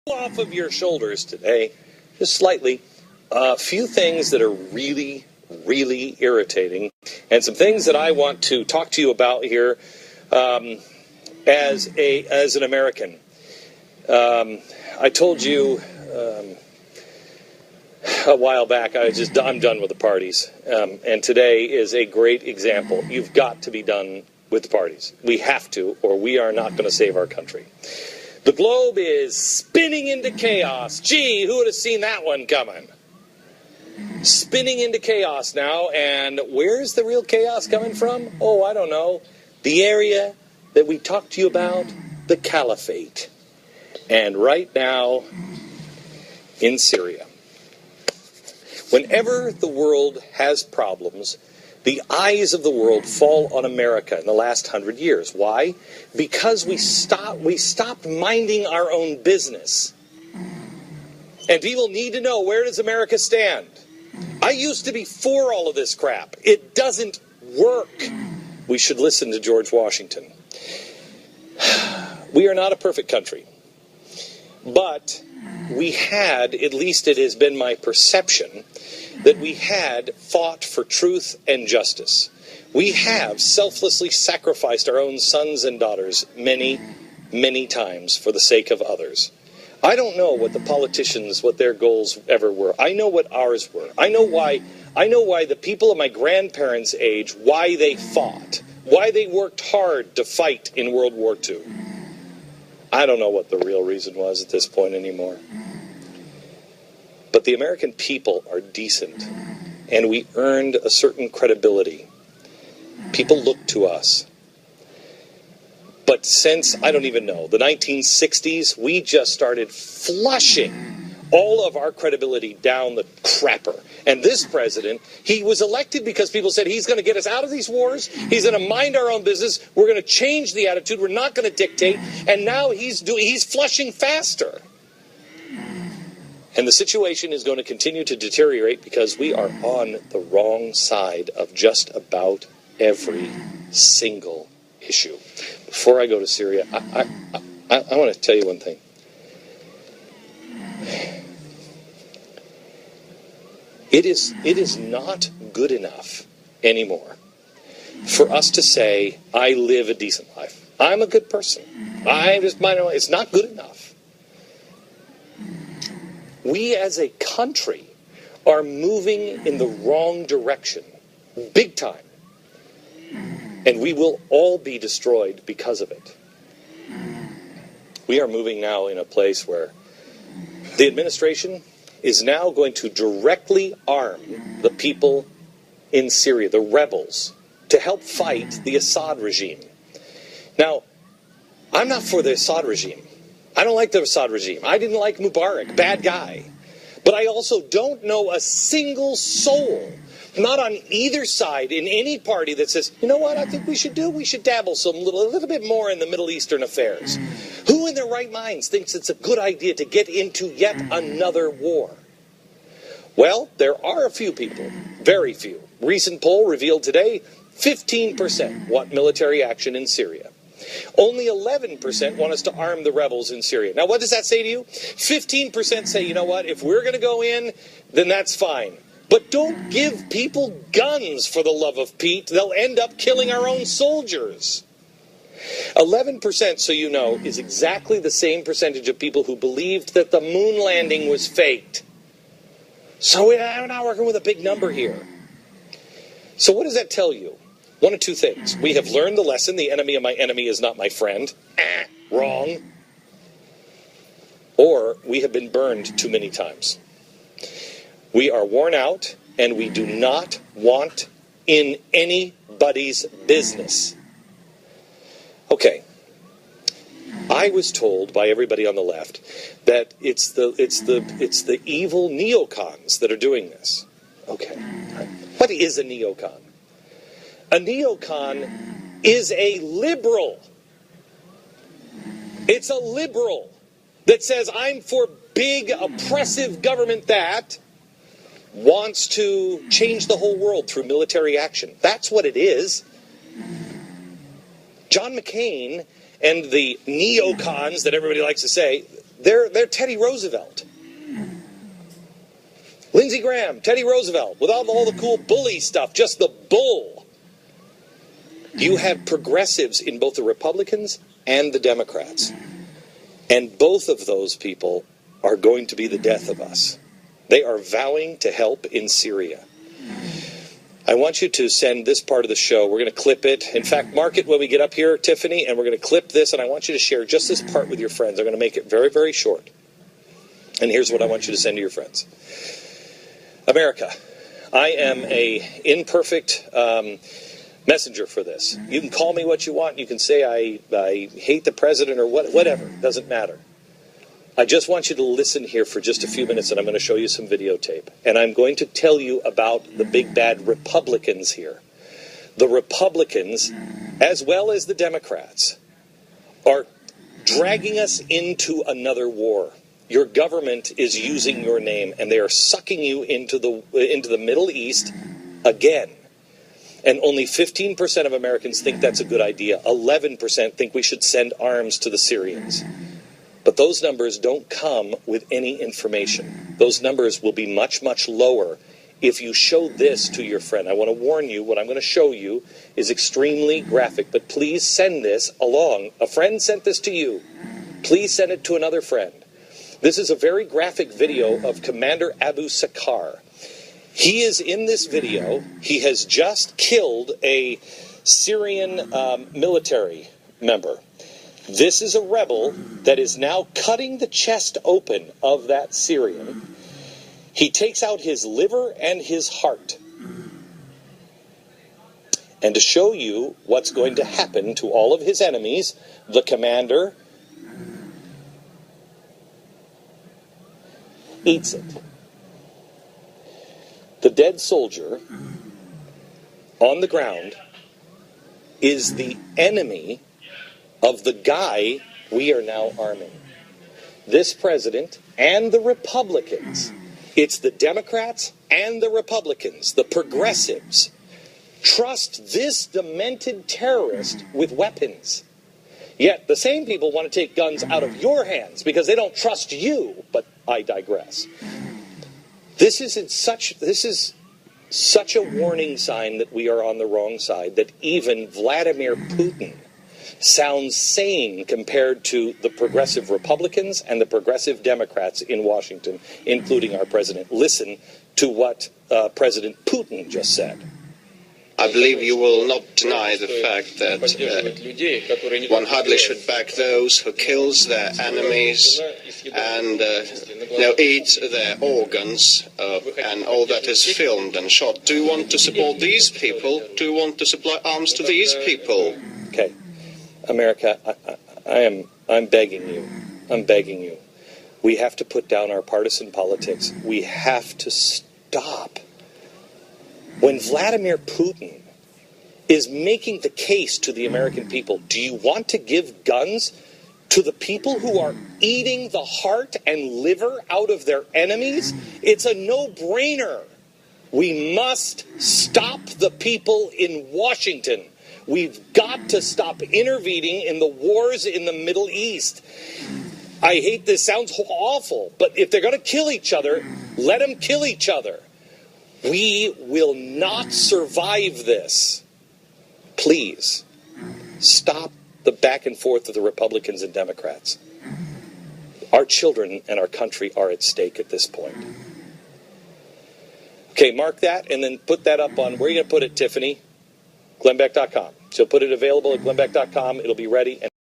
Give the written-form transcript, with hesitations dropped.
Off of your shoulders today, just slightly, a few things that are really, really irritating, and some things that I want to talk to you about here as an American. I told you a while back I'm done with the parties, and today is a great example. You've got to be done with the parties. We have to, or we are not going to save our country. The globe is spinning into chaos. Gee, who would have seen that one coming? Spinning into chaos now, and where's the real chaos coming from? Oh, I don't know. The area that we talked to you about, the caliphate. And right now, in Syria. Whenever the world has problems, the eyes of the world fall on America in the last 100 years. Why? Because we stopped minding our own business. And people need to know, where does America stand? I used to be for all of this crap. It doesn't work. We should listen to George Washington. We are not a perfect country. But we had, at least it has been my perception, that we had fought for truth and justice. We have selflessly sacrificed our own sons and daughters many, many times for the sake of others. I don't know what the politicians, what their goals ever were. I know what ours were. I know why the people of my grandparents' age, why they fought, why they worked hard to fight in World War II. I don't know what the real reason was at this point anymore. But the American people are decent, and we earned a certain credibility. People look to us. But since, I don't even know, the 1960s, we just started flushing all of our credibility down the crapper. And this president, he was elected because people said he's going to get us out of these wars, he's going to mind our own business, we're going to change the attitude, we're not going to dictate, and now he's flushing faster. And the situation is going to continue to deteriorate because we are on the wrong side of just about every single issue. Before I go to Syria, I want to tell you one thing. It is not good enough anymore for us to say, I live a decent life. I'm a good person. It's not good enough. We as a country are moving in the wrong direction, big time. And we will all be destroyed because of it. We are moving now in a place where the administration is now going to directly arm the people in Syria, the rebels, to help fight the Assad regime. Now, I'm not for the Assad regime. I don't like the Assad regime. I didn't like Mubarak, bad guy. But I also don't know a single soul, not on either side in any party, that says, you know what I think we should do? We should dabble a little bit more in the Middle Eastern affairs. Who in their right minds thinks it's a good idea to get into yet another war? Well, there are a few people, very few. Recent poll revealed today, 15% want military action in Syria. Only 11% want us to arm the rebels in Syria. Now, what does that say to you? 15% say, you know what, if we're going to go in, then that's fine. But don't give people guns, for the love of Pete. They'll end up killing our own soldiers. 11%, so you know, is exactly the same percentage of people who believed that the moon landing was faked. So we're not working with a big number here. So what does that tell you? One of two things. We have learned the lesson, the enemy of my enemy is not my friend. Wrong. Or we have been burned too many times. We are worn out, and we do not want in anybody's business. Okay. I was told by everybody on the left that it's the evil neocons that are doing this. Okay. What is a neocon? A neocon is a liberal. It's a liberal that says, I'm for big, oppressive government that wants to change the whole world through military action. That's what it is. John McCain and the neocons that everybody likes to say, They're Teddy Roosevelt. Lindsey Graham, Teddy Roosevelt, without all the cool bully stuff, just the bull. You have progressives in both the Republicans and the Democrats. And both of those people are going to be the death of us. They are vowing to help in Syria. I want you to send this part of the show. We're going to clip it. In fact, mark it when we get up here, Tiffany, and we're going to clip this, and I want you to share just this part with your friends. I'm going to make it very, very short. And here's what I want you to send to your friends. America, I am a imperfect messenger for this. You can call me what you want. You can say I hate the president or whatever. It doesn't matter. I just want you to listen here for just a few minutes, and I'm going to show you some videotape. And I'm going to tell you about the big bad Republicans here. The Republicans, as well as the Democrats, are dragging us into another war. Your government is using your name, and they are sucking you into the Middle East again. And only 15% of Americans think that's a good idea. 11% think we should send arms to the Syrians. But those numbers don't come with any information. Those numbers will be much, much lower if you show this to your friend. I want to warn you, what I'm going to show you is extremely graphic, but please send this along. A friend sent this to you. Please send it to another friend. This is a very graphic video of Commander Abu Sakar. He is in this video. He has just killed a Syrian military member. This is a rebel that is now cutting the chest open of that Syrian. He takes out his liver and his heart. And to show you what's going to happen to all of his enemies, the commander eats it. The dead soldier on the ground is the enemy of the guy we are now arming. This president and the Republicans, it's the Democrats and the Republicans, the progressives, trust this demented terrorist with weapons. Yet the same people want to take guns out of your hands because they don't trust you, but I digress. This is such a warning sign that we are on the wrong side, that even Vladimir Putin sounds sane compared to the progressive Republicans and the progressive Democrats in Washington, including our president. Listen to what President Putin just said. I believe you will not deny the fact that one hardly should back those who kills their enemies and eat their organs and all that is filmed and shot. Do you want to support these people? Do you want to supply arms to these people? Okay, America, I'm begging you. I'm begging you. We have to put down our partisan politics. We have to stop. When Vladimir Putin is making the case to the American people, do you want to give guns to the people who are eating the heart and liver out of their enemies? It's a no-brainer. We must stop the people in Washington. We've got to stop intervening in the wars in the Middle East. I hate this, sounds awful, but if they're going to kill each other, let them kill each other. We will not survive this. Please, stop the back and forth of the Republicans and Democrats. Our children and our country are at stake at this point. Okay, mark that and then put that up on, where are you going to put it, Tiffany? GlennBeck.com. So put it available at GlennBeck.com. It'll be ready.